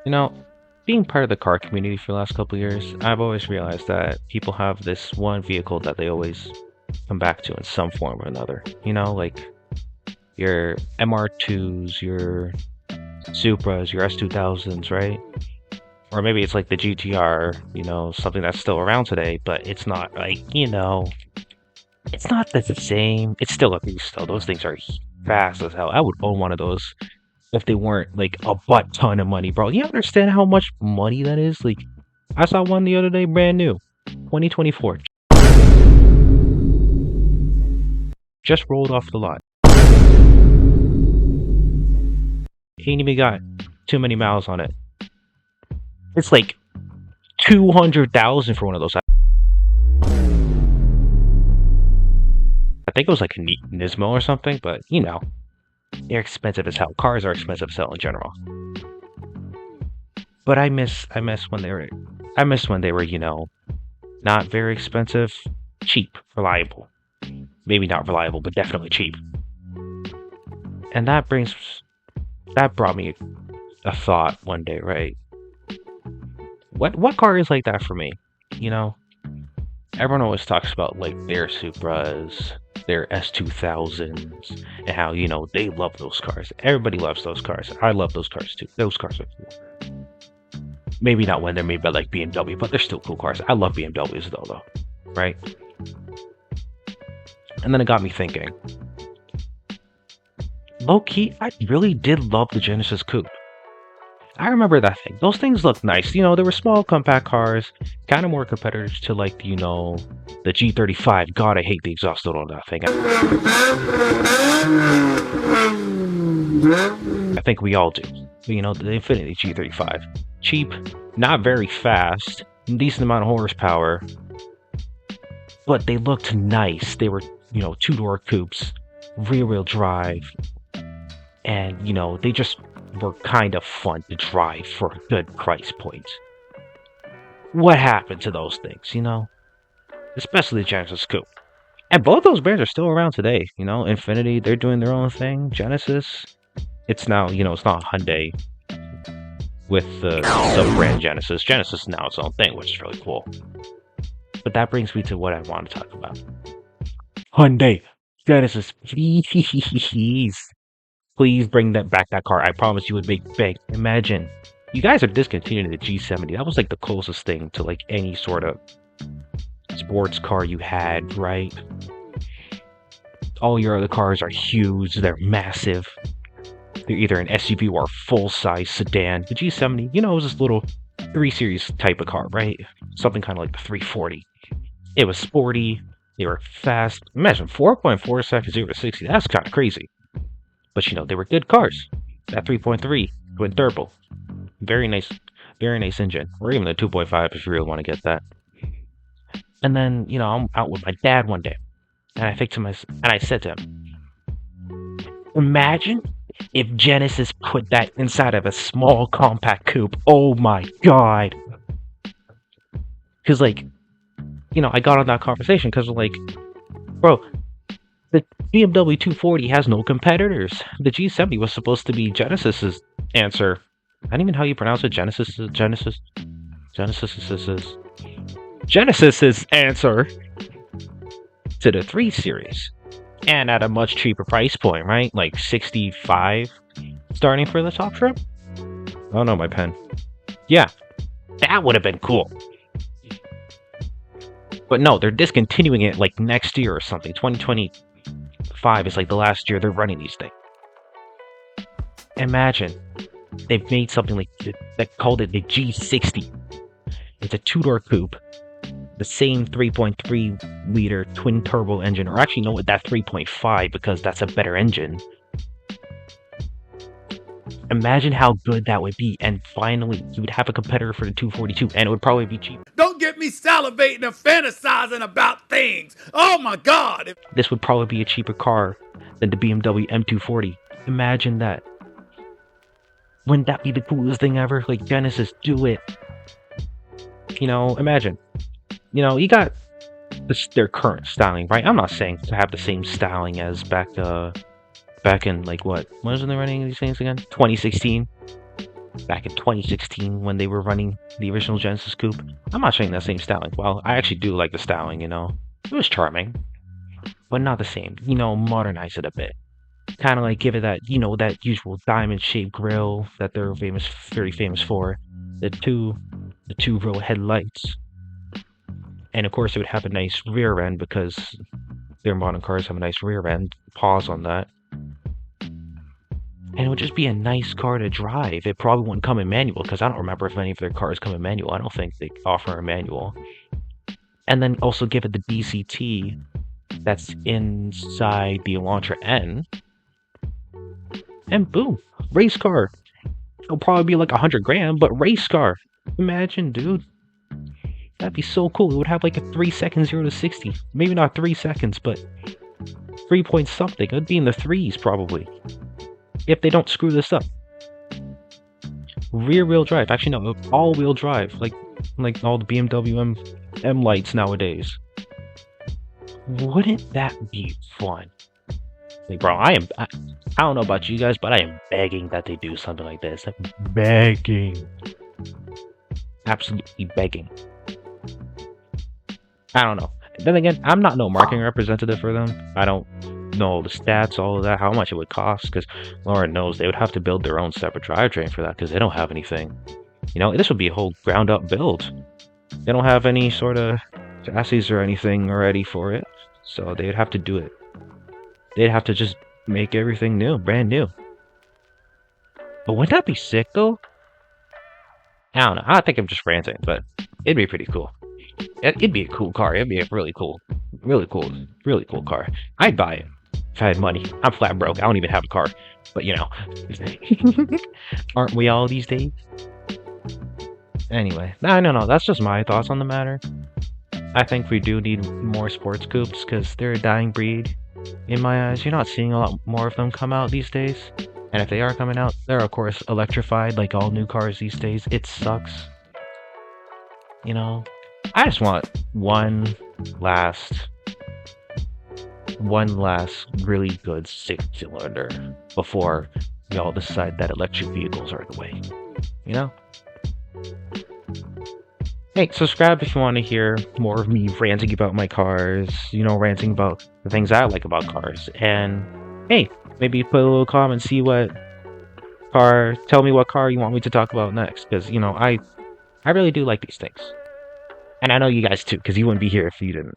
You know, being part of the car community for the last couple of years, I've always realized that people have this one vehicle that they always come back to in some form or another. Like your MR2s, your Supras, your S2000s, right? Or maybe it's like the GTR, something that's still around today, but it's not it's not the same. It's still a beast though. Those things are fast as hell. I would own one of those if they weren't like a butt ton of money, bro. You understand how much money that is? Like, I saw one the other day, brand new, 2024, just rolled off the lot. Ain't even got too many miles on it. It's like 200,000 for one of those. I think it was like a Nismo or something, but they're expensive as hell. Cars are expensive as hell in general. But I miss when they were, not very expensive, cheap, reliable. Maybe not reliable, but definitely cheap. And that brought me a thought one day, right? What car is like that for me? You know, Everyone always talks about like their Supras, their S2000s, and how they love those cars. Everybody loves those cars. I love those cars too. Those cars are cool. Maybe not when they're made by like BMW, but they're still cool cars. I love BMWs though, right? And then it got me thinking. Low key, I really did love the Genesis Coupe. I remember that thing. Those things looked nice. They were small, compact cars, kind of more competitors to like, the G35. God, I hate the exhaust note on that thing. I think we all do. The Infiniti G35. Cheap, not very fast, decent amount of horsepower, but they looked nice. They were, two-door coupes, rear-wheel drive, and, they just were kind of fun to drive for a good price point. What happened to those things, Especially the Genesis Coupe. And both those brands are still around today, Infiniti, they're doing their own thing. Genesis, it's now, it's not Hyundai with the sub-brand Genesis. Genesis is now its own thing, which is really cool. But that brings me to what I want to talk about. Hyundai, Genesis, please. Please bring that car. I promise you would make bank. Imagine. You guys are discontinuing the G70. That was like the closest thing to like any sort of sports car you had, right? All your other cars are huge. They're massive. They're either an SUV or a full-size sedan. The G70, it was this little 3 Series type of car, right? Something kind of like the 340. It was sporty. They were fast. Imagine 4.4 seconds 0 to 60. That's kind of crazy. But they were good cars. That 3.3 twin turbo, very nice engine, or even the 2.5 if you really want to get that. And then I'm out with my dad one day, and I said to him, "Imagine if Genesis put that inside of a small compact coupe. Oh my god!" Because I got on that conversation because bro, the BMW 240 has no competitors. The G70 was supposed to be Genesis's answer. I don't even know how you pronounce it. Genesis's answer to the 3 Series. And at a much cheaper price point, right? Like 65 starting for the top trim? Oh no, my pen. Yeah, that would have been cool. But no, they're discontinuing it like next year or something. 2025 is like the last year they're running these things. Imagine they've made something like that, called it the G60. It's a 2-door coupe, the same 3.3 liter twin turbo engine, or actually no, that 3.5 because that's a better engine. Imagine how good that would be, and finally you would have a competitor for the 242, and it would probably be cheap. Don't get me salivating and fantasizing about things. Oh my god! This would probably be a cheaper car than the BMW M240. Imagine that. Wouldn't that be the coolest thing ever? Like, Genesis, do it. Imagine. You got their current styling, right? I'm not saying to have the same styling as back in like what? When was they running these things again? 2016. back in 2016 when they were running the original Genesis Coupe. I'm not showing that same styling. Well, I actually do like the styling, you know. It was charming, but not the same. You know, modernize it a bit. Kind of like give it that, you know, that usual diamond-shaped grille that they're very famous for. The two row headlights, and of course it would have a nice rear end because their modern cars have a nice rear end. Pause on that. And it would just be a nice car to drive. It probably wouldn't come in manual because I don't remember if any of their cars come in manual. I don't think they offer a manual. And then also give it the DCT that's inside the Elantra N. And boom, race car. It'll probably be like 100 grand, but race car. Imagine, dude. That'd be so cool. It would have like a 3-second 0 to 60. Maybe not 3 seconds, but 3 point something. It'd be in the threes probably. If they don't screw this up. Rear wheel drive. Actually, no, all wheel drive. Like all the BMW M lights nowadays. Wouldn't that be fun? Like, bro, I don't know about you guys, but I am begging that they do something like this. Like, begging. Absolutely begging. I don't know. Then again, I'm not no marketing representative for them. I don't know the stats, all of that, how much it would cost, because Lauren knows they would have to build their own separate drivetrain for that, because they don't have anything. You know, this would be a whole ground-up build. They don't have any sort of chassis or anything ready for it, so they'd have to do it. They'd have to just make everything new, brand new. But wouldn't that be sick, though? I don't know. I think I'm just ranting, but it'd be pretty cool. It'd be a cool car. It'd be a really cool car. I'd buy it if I had money. I'm flat broke. I don't even have a car. But, you know. Aren't we all these days? Anyway. No. That's just my thoughts on the matter. I think we do need more sports coupes because they're a dying breed. In my eyes, you're not seeing a lot more of them come out these days. And if they are coming out, they're of course electrified like all new cars these days. It sucks. You know? I just want one last really good 6-cylinder before y'all decide that electric vehicles are the way. You know? Hey, subscribe if you want to hear more of me ranting about my cars, you know, ranting about the things I like about cars. And hey, maybe put a little comment, see what car, tell me what car you want me to talk about next, because, you know, I really do like these things. And I know you guys too, because you wouldn't be here if you didn't.